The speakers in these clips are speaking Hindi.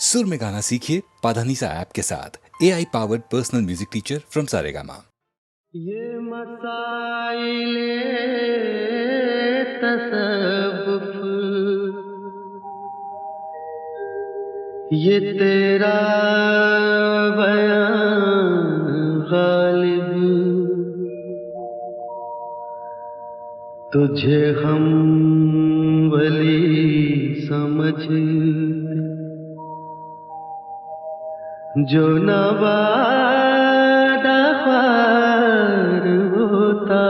सुर में गाना सीखिए पाधानीसा ऐप के साथ। AI powered personal music teacher from Saregama. ये मसाइले तसव्वुफ, ये तेरा बयान गालिब, तुझे हम वली समझते जो नवादा ख्वार होता।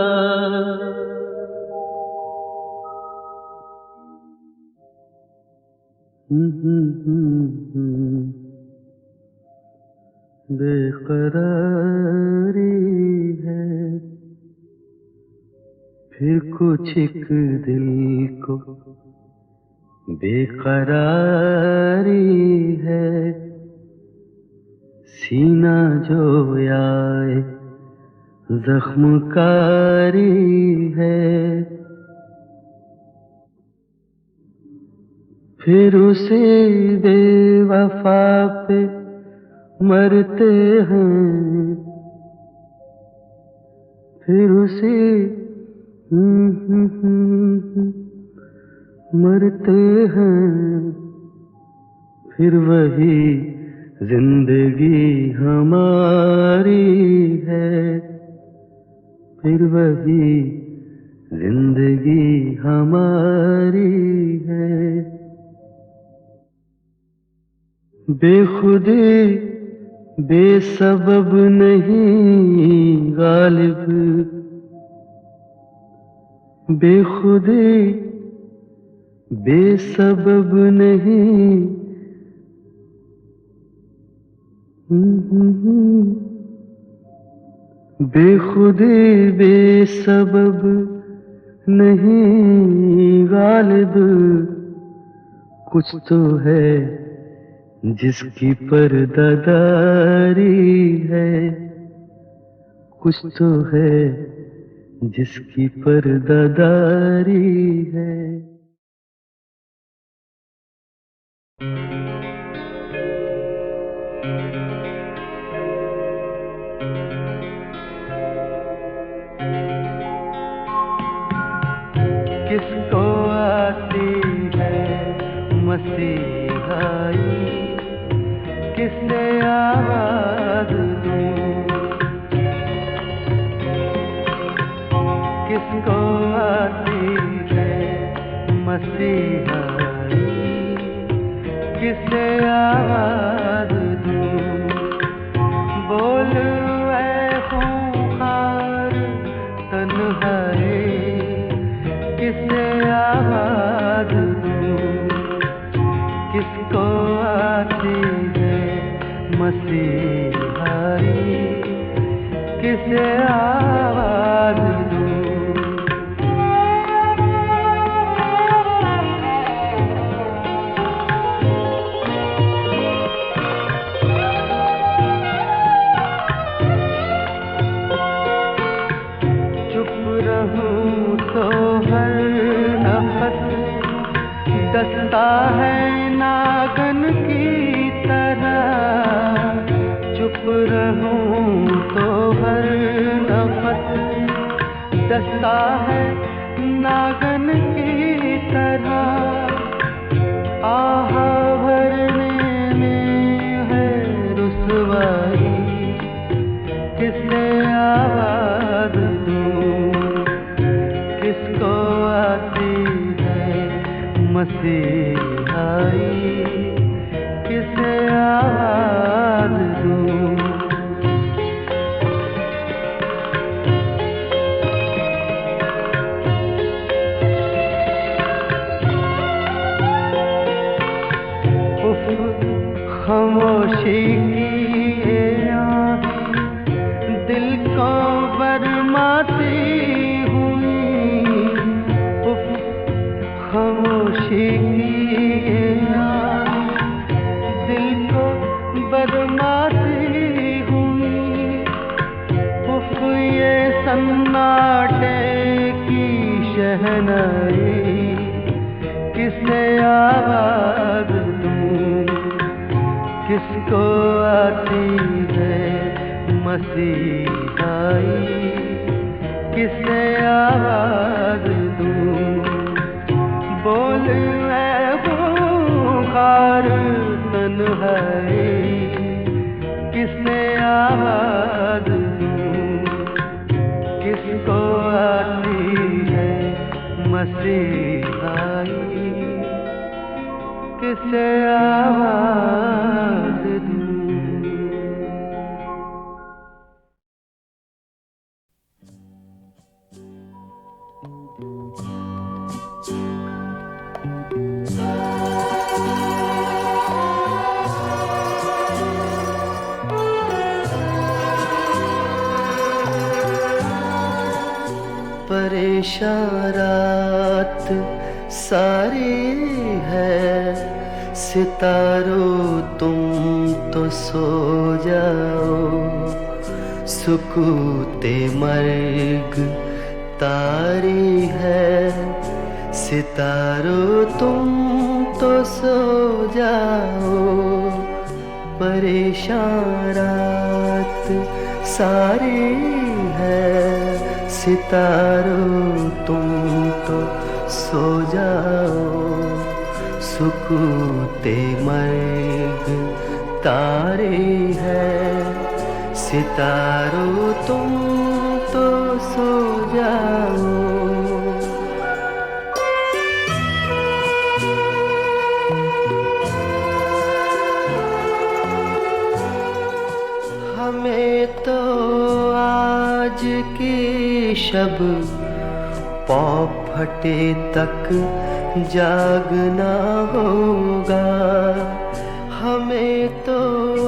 बेकरारी है फिर कुछ एक दिल को, बेकरारी है सीना जो आए जख्मकारी है। फिर उसे बेवफा पे मरते हैं, फिर उसे मरते हैं, फिर वही जिंदगी हमारी है, फिर वही जिंदगी हमारी है। बेखुदी बेसबब नहीं गालिब, बेखुदी बेसबब नहीं, बेखुदी बेसबब नहीं गालिब, कुछ तो है जिसकी पर्दादारी है, कुछ तो है जिसकी पर्दादारी है। किसको आती है मसीहाई, किससे आवाज दूं, किसको आती है मसीहाई, किससे आवाज दूं। बोल ऐ खूंखार तन्हाई, किससे आवाज दूं, किसको आती है मसीहाई, किसे आवाज दूं। चुप रहूं तो हर नफस दस्ता है नागन की तरह, चुप रहूं तो हर नफस दस्ता है नागन की तरह। आह भरने में है रुसवाई, किससे आवाज दूं, किसको आती है मसीहाई, किसे आवाज दूं। उफ खामोशी की ये आँखें दिल को बरमाती हुई, उफ खामोशी की ये आँखें दिल को बरमाती हुई, उफ ये सन्नाटे की शहनाई, किसे आवाज दूं, किसको आती है मसीहाई, किसे आवाज दूं, बोल मैं हूँ खार तन्हाई, किसने आवाज दूं, किसको आती है मसीहाई, किसे आवाज दूं। परेशान रात सारी है, सितारों तुम तो सो जाओ, सुकूते मर्ग तारी है, सितारों तुम तो सो जाओ, परेशान रात सारी है, सितारों तुम तो सो जाओ, सुकूते मर्ग तारे हैं, सितारों तुम तो सो जाओ। हमें तो आज की शब पौ फटे तक जागना होगा, हमें तो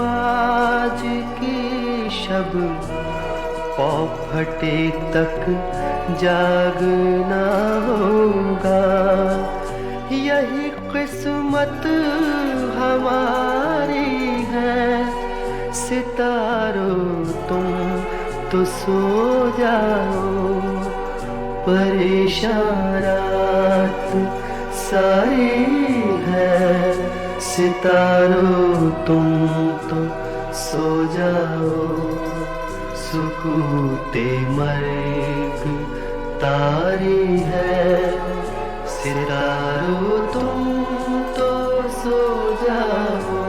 आज की शब पौ फटे तक जागना होगा, यही किस्मत हमारी है, सितारों तुम तो सो जाओ, परेशान रात सारी है, सितारों तुम तो सो जाओ, सुकूते मर्ग तारी है, सितारों तुम तो सो जाओ।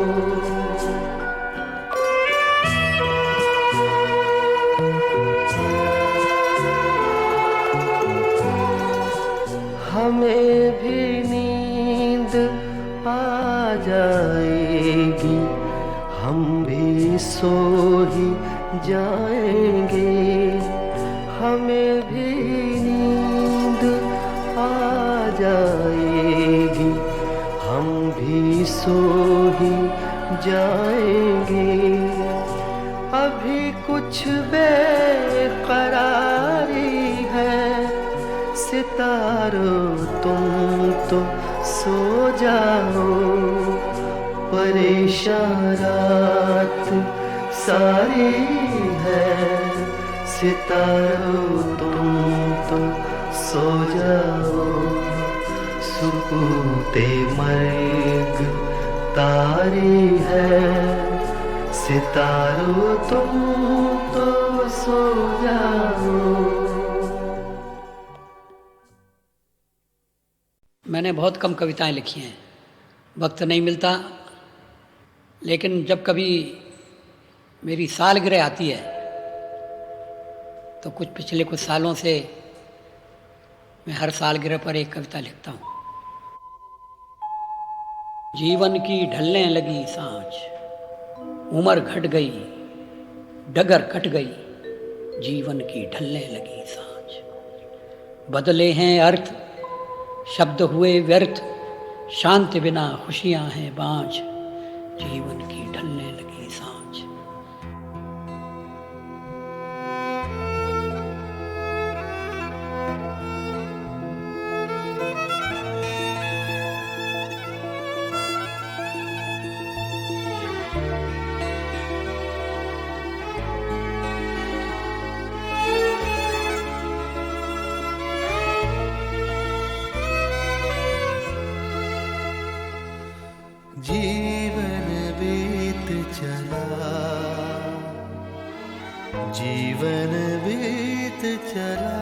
हमें भी नींद आ जाएगी, हम भी सो ही जाएंगे, हमें भी नींद आ जाएगी, हम भी सो ही जाएंगे, अभी कुछ बेकरारी है, सितारों तुम तो सो जाओ, परेशान रात सारी है, सितारों तुम तो सो जाओ, सुकूते मर्ग तारी है, सितारों तुम तो सो जाओ। मैंने बहुत कम कविताएं लिखी हैं, वक्त नहीं मिलता, लेकिन जब कभी मेरी सालगिरह आती है तो पिछले कुछ सालों से मैं हर सालगिरह पर एक कविता लिखता हूँ। जीवन की ढलने लगी सांझ, उम्र घट गई, डगर कट गई, जीवन की ढलने लगी सांझ, बदले हैं अर्थ, शब्द हुए व्यर्थ, शांति बिना खुशियां हैं बाँझ, जीवन की ढलने लगी सांझ। जीवन बीत जीवन बीत चला।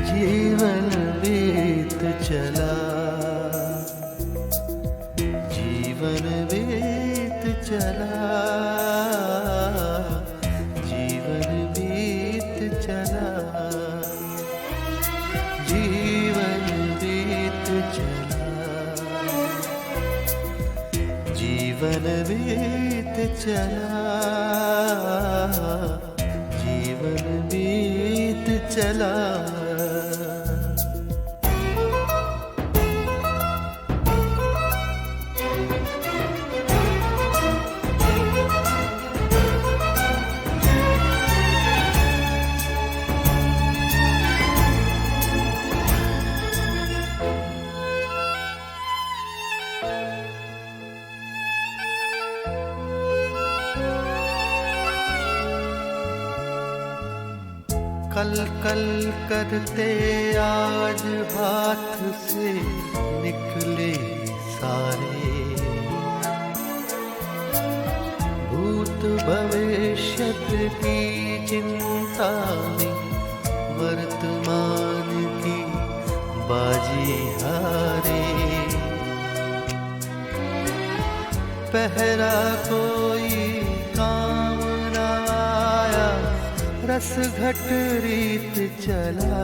जीवन बीत चला, जीवन बीत चला, जीवन बीत चला, जीवन बीत चला, जीवन बीत चला, जीवन बीत चला। कल कल करते आज हाथ से निकले सारे, भूत भविष्यत की चिंता में वर्तमान की बाजी हारे। पहरा कोई काम न आया, रस घट रीत चला।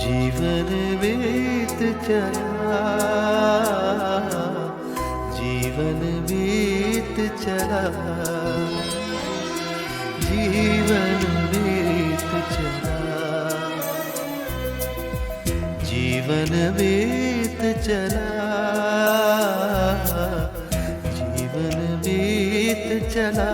जीवन बीत चला, जीवन बीत चला, जीवन बीत चला, जीवन बीत चला, जीवन बीत चला।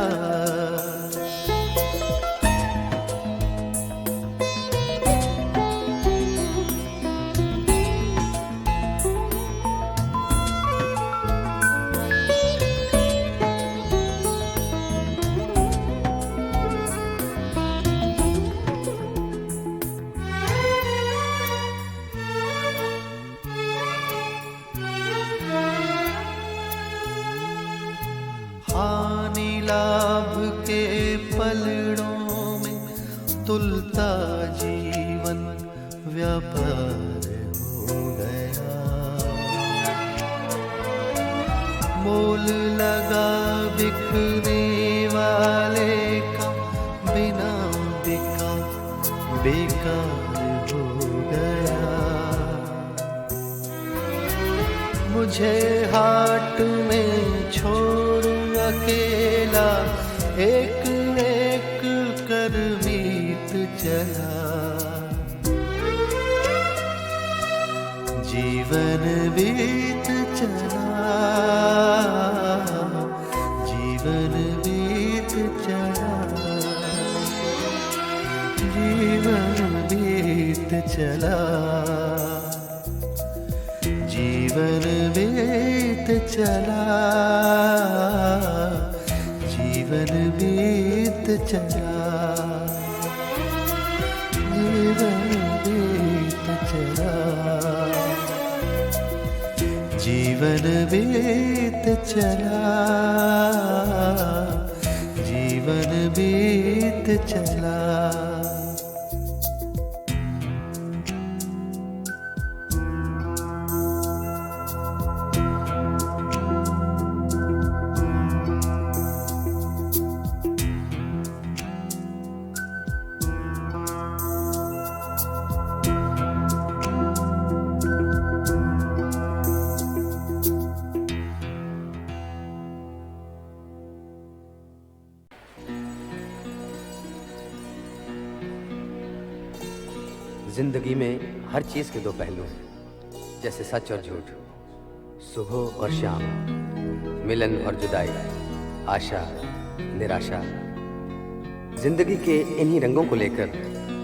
हानि लाभ के पलड़ों में तुलता जीवन व्यापार हो गया। मोल लगा बिकने वाले का बिना बिका बेकार हो गया। मुझे हाट में छोड़ अकेला एक एक कर बीत चला। जीवन बीत चला, जीवन बीत चला, जीवन बीत चला, जीवन बीत चला, जीवन बीत चला, जीवन बीत चला, जीवन बीत चला, जीवन बीत चला। जिंदगी में हर चीज के दो पहलू हैं, जैसे सच और झूठ, सुबह और शाम, मिलन और जुदाई, आशा निराशा। जिंदगी के इन्हीं रंगों को लेकर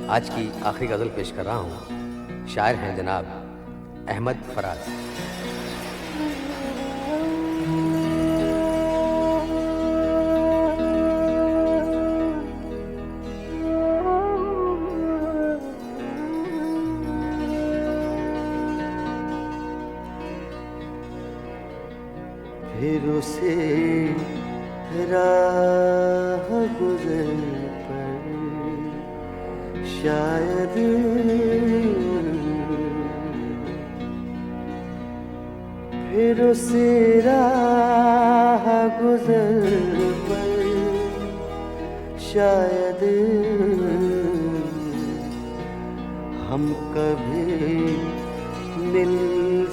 आज की आखिरी गजल पेश कर रहा हूँ। शायर हैं जनाब अहमद फराज। फिर उसे राह गुजर पर शायद फिर उसे राह गुजर पर शायद हम कभी मिल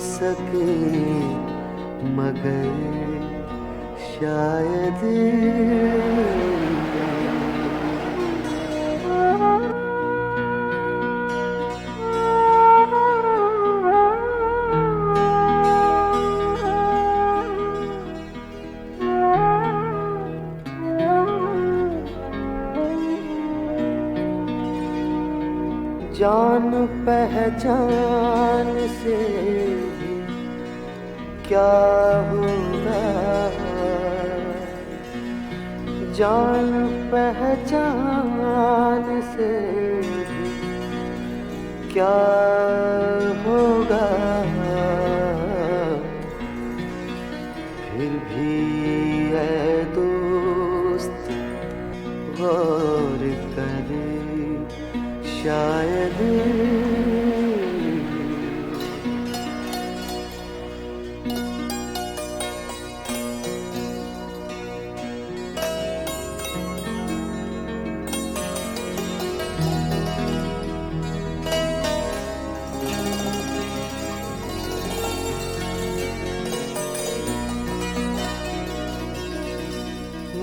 सकें मगर शायद जान पहचान से भी क्या होगा, जान पहचान से भी क्या होगा, फिर भी ऐ दोस्त गौर करे शायद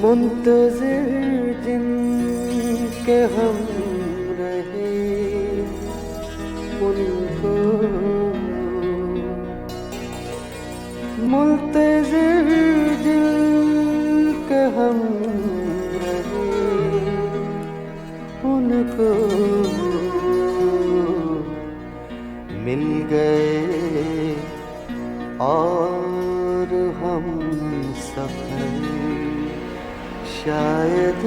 मुंतज़िर जिनके हम रहे उनको, मुंतज़िर जिनके हम रहे उनको मिल गए और हम सफर शायद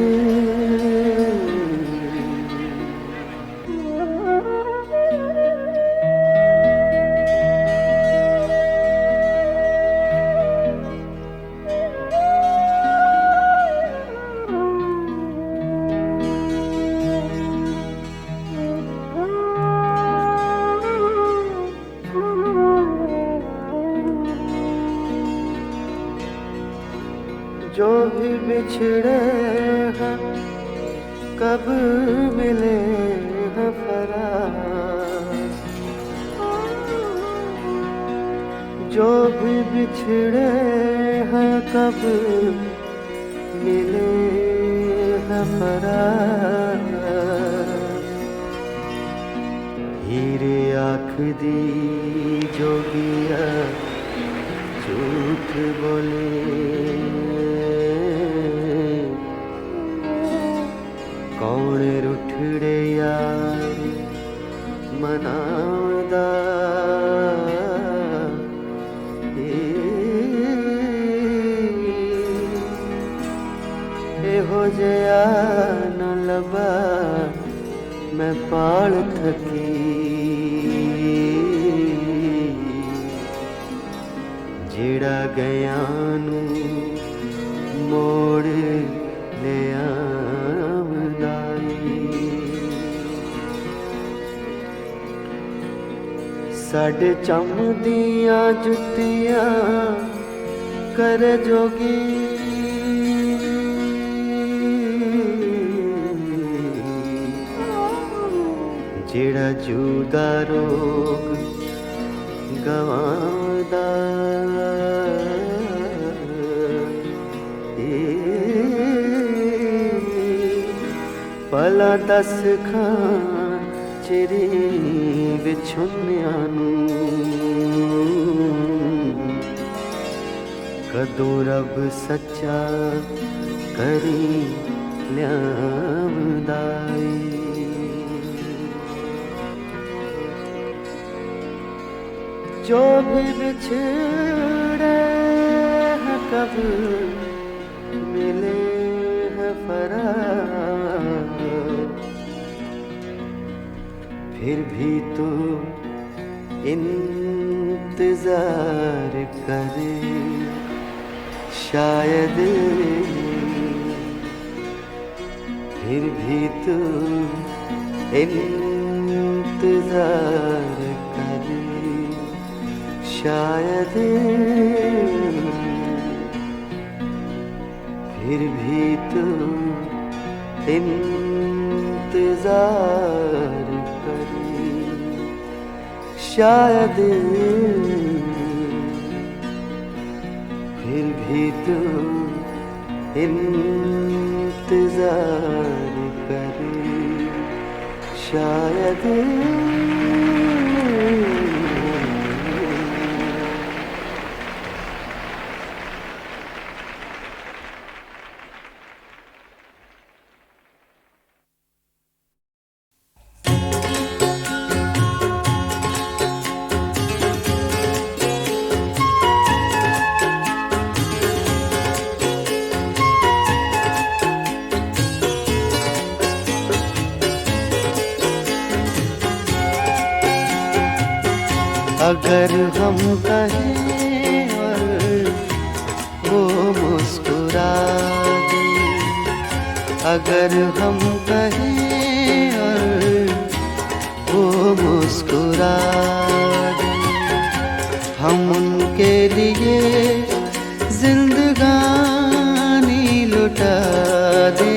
जो भी बिछड़े हैं कब मिले हैं फराज, जो भी बिछड़े हैं कब मिले हैं फराज, हीरे आँख दी जोगिया झूठ बोले, कौन रुठड़े यार मनादा, हो जया न लबा मैं पाल थकी, जेड़ा गया नू मोड़ ले साढ़े चमदियां जुतियां कर जोगी, जेड़ा जुदा रोग गवांदा, भला दस खां चिरी विछुनिया कदों रब सच्चा करी लियावदाई, जो भी बिछड़े हैं कब मिले हैं फराग, फिर भी तो इंतजार करे शायद फिर भी तू इंतजार करे, शायद फिर भी तू इंतजार करे, शायद फिर भी तू इंतजार करे, शायद अगर हम कहें और वो मुस्कुरा दे, अगर हम कहें और वो मुस्कुरा दे, हम उनके लिए जिंदगानी लुटा दे।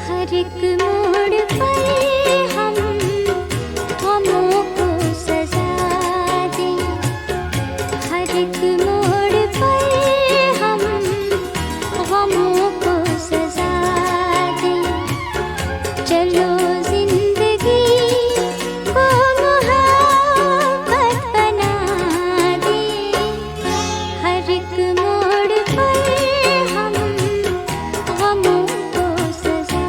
हर एक मोड़ पर हम गमों को सजा दे, हर एक मोड़ पर हम गमों को सजा दे। चलो जिंदगी को मोहब्बत बना दे, हर एक मोड़ पर हम गमों को सजा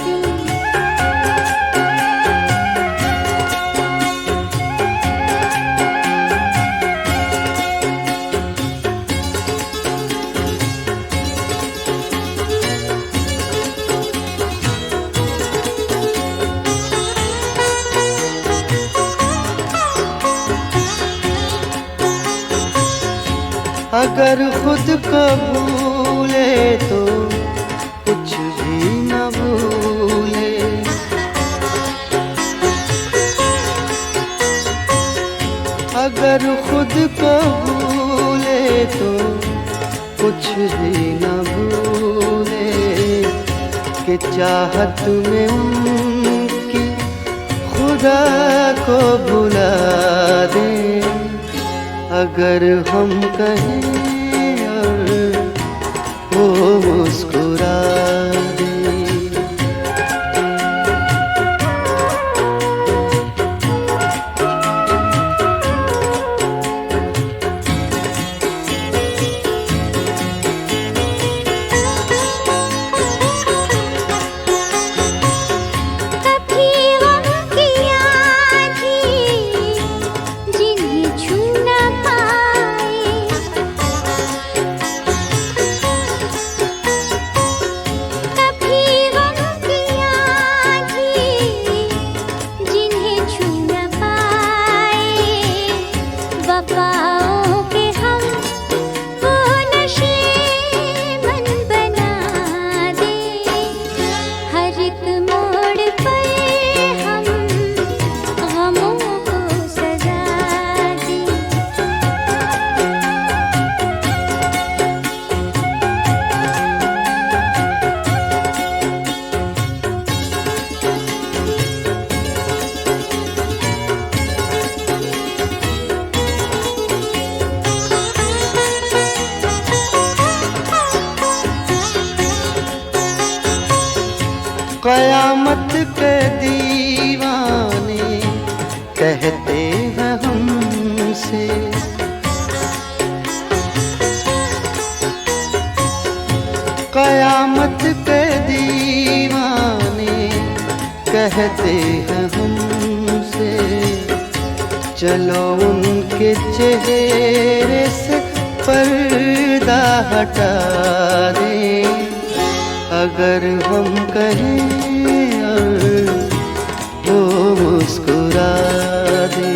दे। अगर खुद को भूले तो कुछ भी न भूले, अगर खुद को भूले तो कुछ भी न भूले, कि चाहत में उनकी खुदा को भुला दे। अगर हम कहें और वो मुस्कुरा दे। कभी गम की आँधी जिन्हें छू न पाए, कभी गम की आँधी जिन्हें छू न पाए। वफाओं के हम वो नशे मन बना दे, हर एक मोड़ पर हम गमों को सजा दे। कयामत के दीवाने कहते हैं हमसे, कयामत के दीवाने कहते हैं हमसे, चलो उनके चेहरे से पर्दा हटा दें। अगर हम कहें और वो मुस्कुरा दे।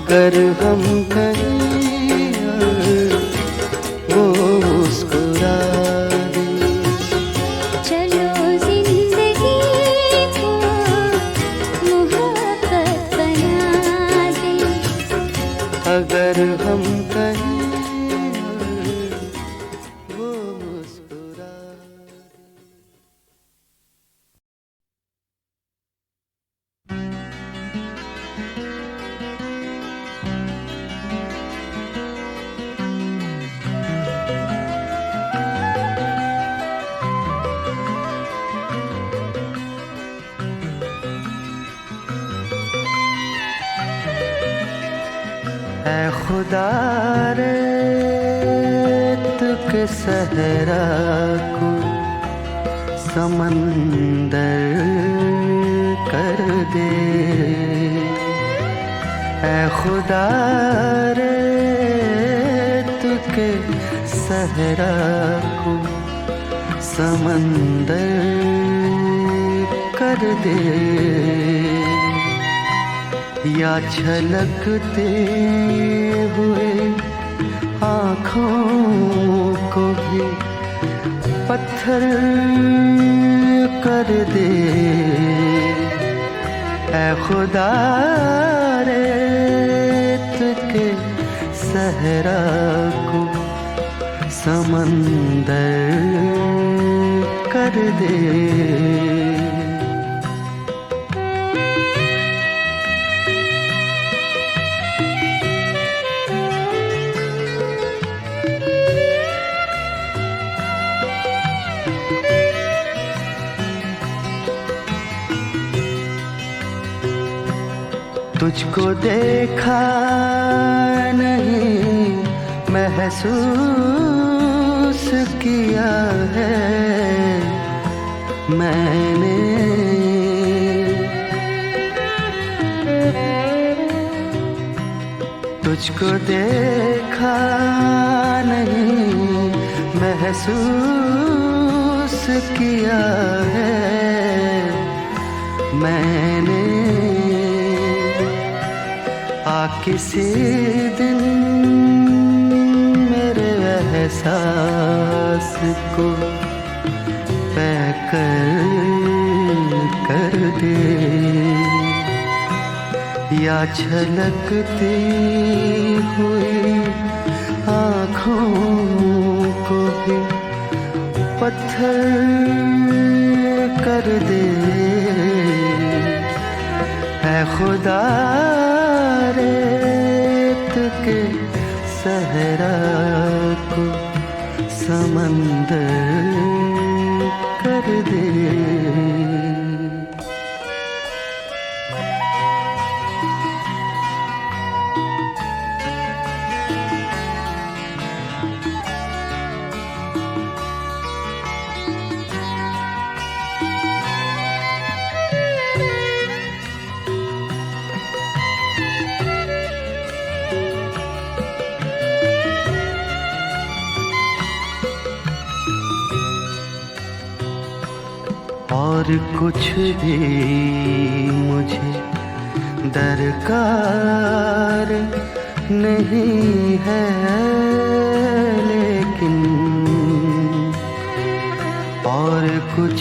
अगर हम कहीं वो मुस्कुरा दे। चलो जिंदगी को मोहब्बत बना दे। अगर हम कहीं वो मुस्कुरा दे। ऐ खुदा रे के सहरा को समंदर कर दे। ऐ खुदा रे के सहरा को समंदर कर दे। या छलकते हुए आँखों को भी पत्थर कर दे। ऐ खुदा रेत के सहरा को समंदर कर दे। तुझको देखा नहीं महसूस किया है मैंने। तुझको देखा नहीं महसूस किया है मैंने। आ किसी दिन मेरे एहसास को कर दे। या छलकती हुई आँखों को भी पत्थर कर दे। ऐ खुदा रेत के सहरा को समंदर कर दे। और कुछ भी मुझे दरकार नहीं है, लेकिन और कुछ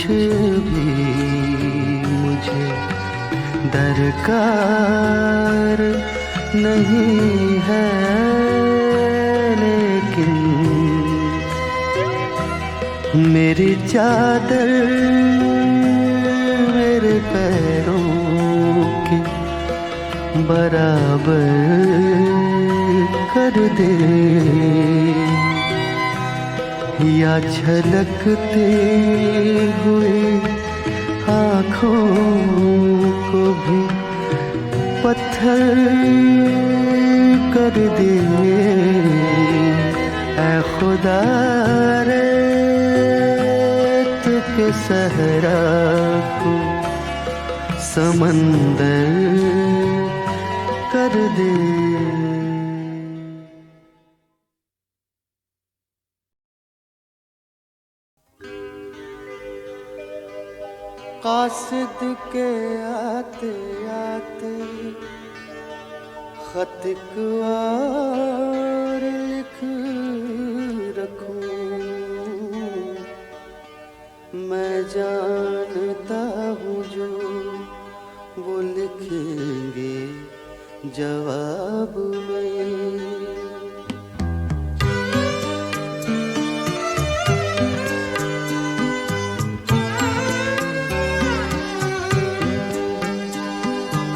भी मुझे दरकार नहीं है, लेकिन मेरी चादर मेरे पैरों के बराबर कर दे, या छलकते हुए आँखों को भी पत्थर कर दे। ऐ खुदा रेत के सहरा को समंदर कर दे। कासिद के आते आते खत और लिख रखूं, मैं जानता हूँ जो वो लिखेंगे जवाब में।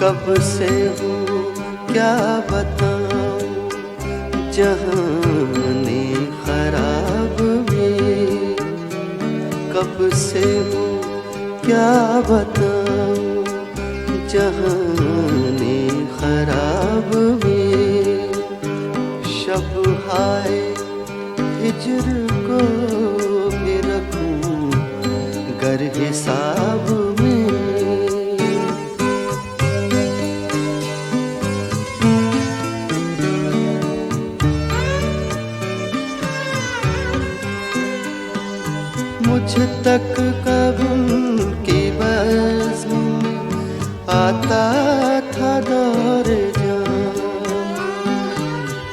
कब से हूँ क्या बताऊं जहाने खराब में, कब से हूँ क्या बताऊं जहाने खराब में। शब हाय हिजर को भी रखूं गर हिसाब में। मुझ तक कब की बज़्म आता था दौर जाम,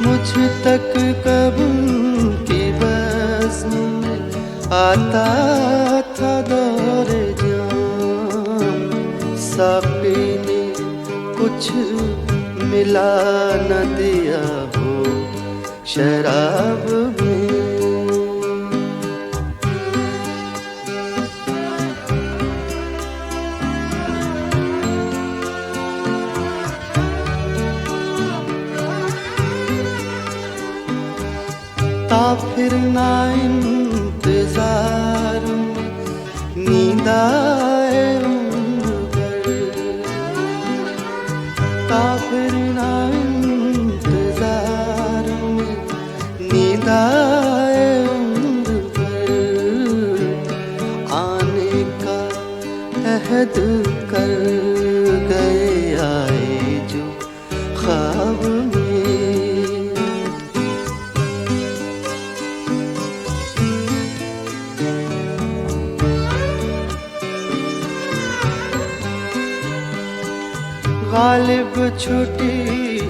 मुझ तक कब की बज़्म आता था दौर जाम। साक़ी ने कुछ मिला न दिया हो शराब में। फिर ना इंतजार में नींद आए उम्र भर, फिर ना इंतजार में नींद आए उम्र भर। आने का अहद कर गए आए जो ख्वाब में। गालिब छूटी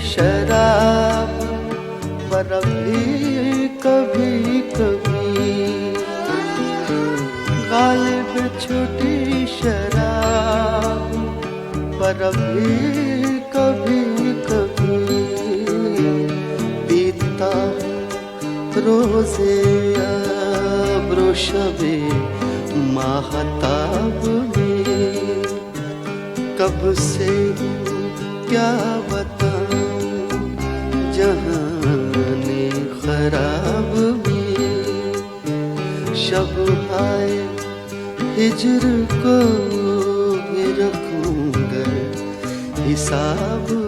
शराब पर भी कभी कभी, गालिब छूटी शराब पर भी कभी कभी। पीता रोज़े अब्रो शबे माहताब में। कब से क्या बताऊं जहाने खराब में। शब हाय हिजर को भी रखूंगा हिसाब में।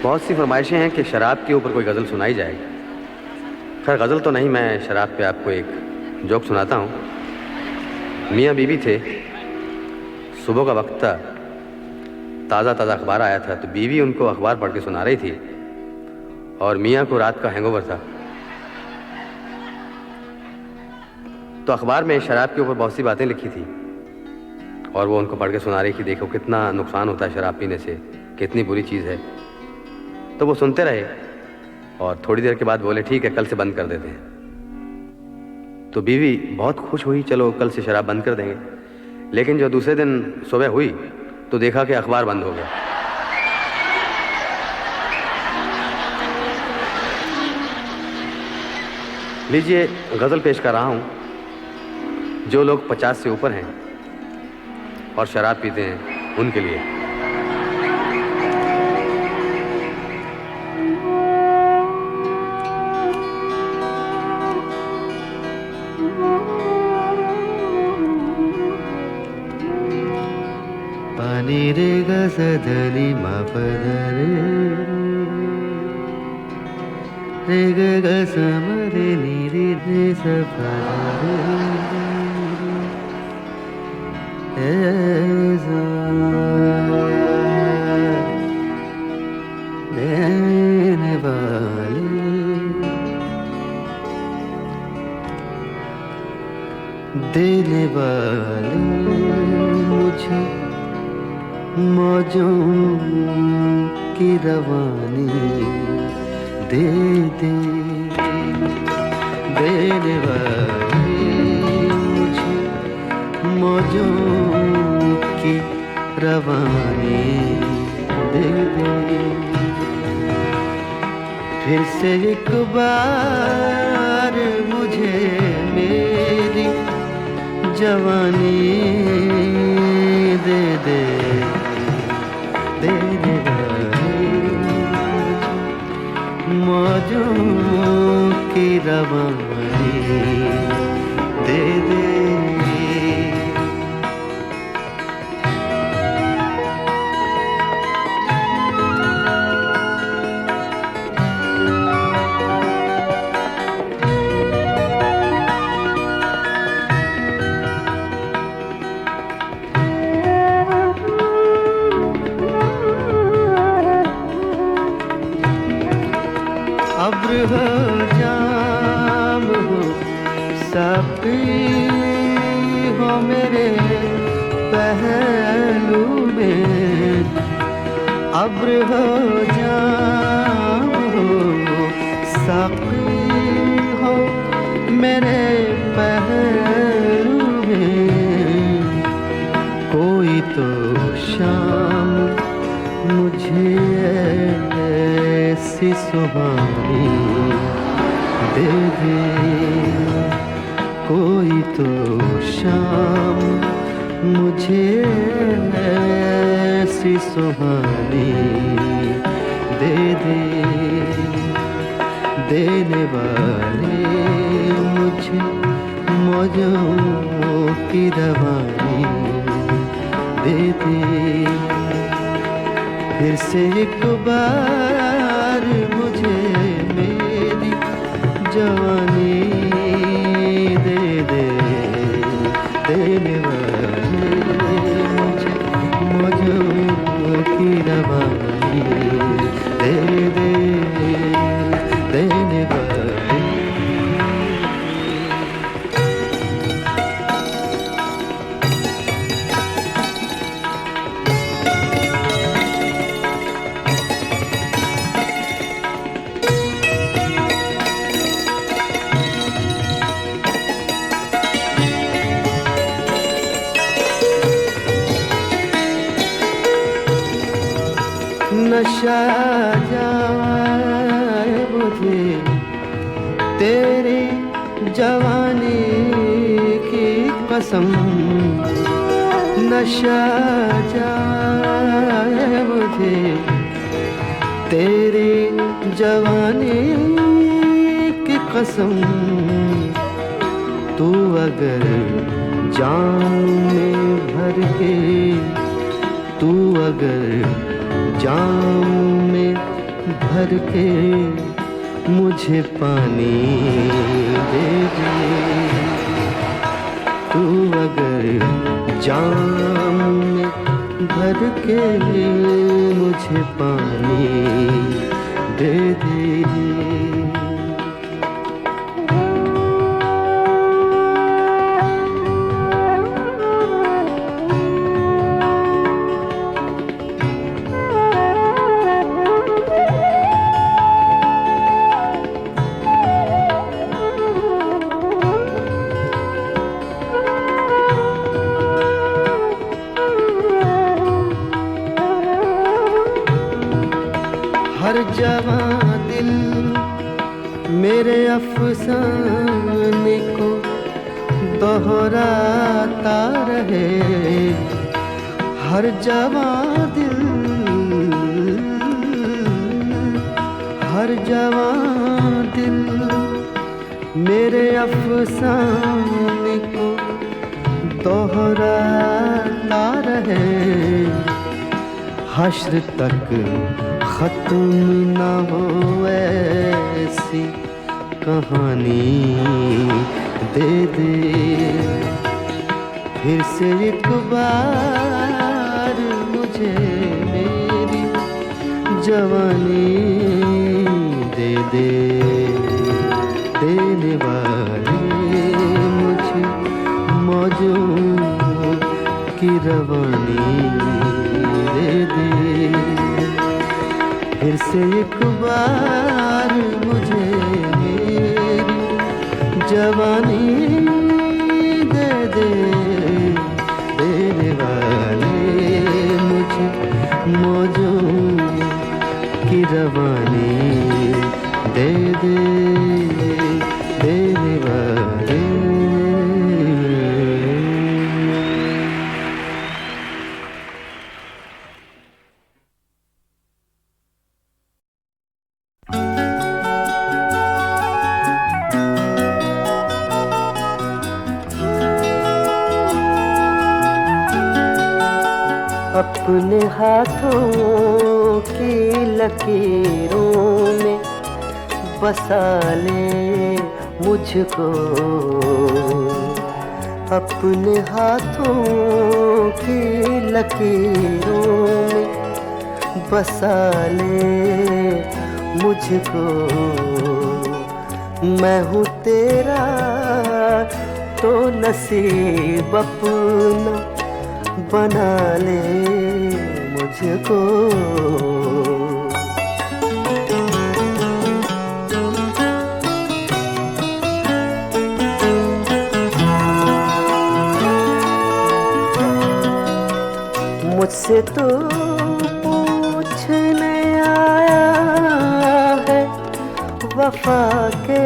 बहुत सी फरमाइशें हैं कि शराब के ऊपर कोई गज़ल सुनाई जाए। खैर गज़ल तो नहीं, मैं शराब पे आपको एक जोक सुनाता हूँ। मियाँ बीवी थे, सुबह का वक्त था, ताज़ा ताज़ा अखबार आया था, तो बीवी उनको अखबार पढ़ के सुना रही थी और मियाँ को रात का हैंगओवर था। तो अखबार में शराब के ऊपर बहुत सी बातें लिखी थी और वो उनको पढ़ के सुना रही कि देखो कितना नुकसान होता है शराब पीने से, कितनी बुरी चीज़ है। तो वो सुनते रहे और थोड़ी देर के बाद बोले ठीक है कल से बंद कर देते हैं। तो बीवी बहुत खुश हुई, चलो कल से शराब बंद कर देंगे। लेकिन जो दूसरे दिन सुबह हुई तो देखा कि अखबार बंद हो गया। लीजिए गज़ल पेश कर रहा हूँ। जो लोग 50 से ऊपर हैं और शराब पीते हैं उनके लिए। पानी रे ग सधनी मा पद रे ग ग सम रे नी रे रे स पा रे। देने वाली देने वाली मुझे मौजों की रवानी दे दे। देने वाली मुझे मौजों की रवानी दे दे। फिर से एक बार मुझे मेरी जवानी दे दे। देने वाली मौजों की रवानी दे दे। अब्र हो जाम हो साकी हो मेरे पहलू में। अब्र हो जाम हो साकी हो मेरे पहलू में। कोई तो शाम मुझे ऐसी सुहानी दे दे। कोई तो शाम मुझे ऐसी सुहानी दे दे। देने वाले मुझे मौजों की रवानी दे दे। फिर से एक बार मुझे मेरी जवानी दे दे। देने वाले मुझे मौजों की रवानी दे दे। देने वाले नशा जाए मुझे तेरी जवानी की कसम। नशा जाए मुझे तेरी जवानी की कसम। तू अगर जान में भर के तू अगर जाम में भर के मुझे पानी दे दे। तू अगर जाम में भर के मुझे पानी दे दे। हर जवां दिल मेरे अफसाने को दोहराता रहे। हर जवां दिल हर जवां दिल मेरे अफसाने को दोहराता रहे। हश्र तक खत्म न हो ऐसी कहानी दे दे। फिर से एक बार मुझे मेरी जवानी दे दे, देने वाले मुझे मौजों की रवानी दे दे। फिर से एक बार मुझे मेरी जवानी दे दे, देने वाले मुझे मौजों की रवानी दे दे, देने वाले। अपने हाथों की लकीरों में बसा ले मुझको, अपने हाथों की लकीरों में बसा ले मुझको। मैं हूँ तेरा तो नसीब अपना बना ले मुझको। मुझसे तो पूछने आया है वफा के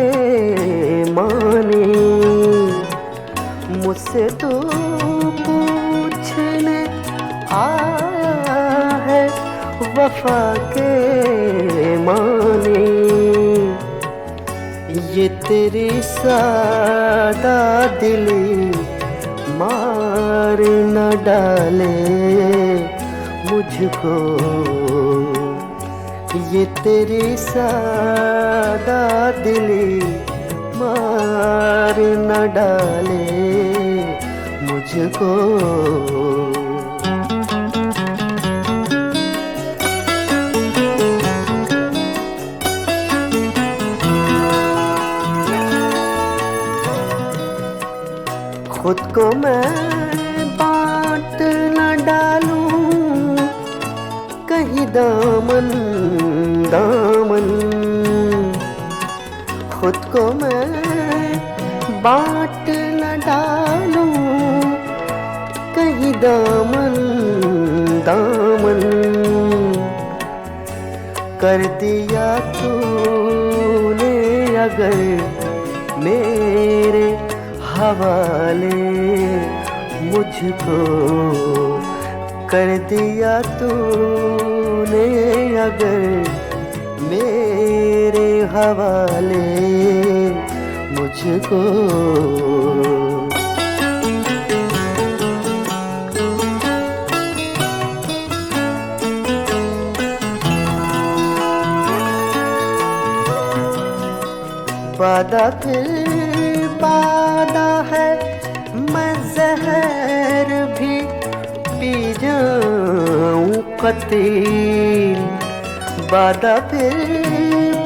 मानी, मुझसे तो पूछने आया है वफा के मानी। ये तेरी सादा दिली मार न डाले मुझको, ये तेरी सादा दिली मार न डाले मुझको। खुद को मैं बांट न डालूं कहीं दामन दामन, खुद को मैं बांट न डालूं कहीं दामन दामन। कर दिया तूने अगर मेरे हवाले मुझको, कर दिया तूने अगर मेरे हवाले मुझको। वादा फिर वादा है, मैं जहर भी पी जाऊं कतील। वादा फिर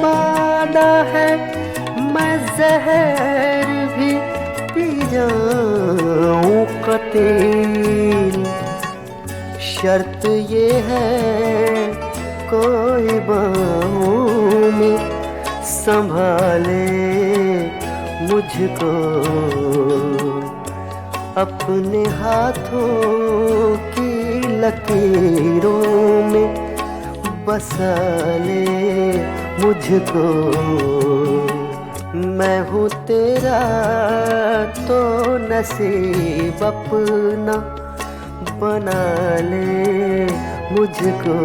वादा है, मैं जहर भी पी जाऊं कतील। शर्त ये है कोई बाहों में संभाले मुझको, अपने हाथों की लकीरों में बसा ले मुझको। मैं हूँ तेरा तो नसीब अपना बना ले मुझको।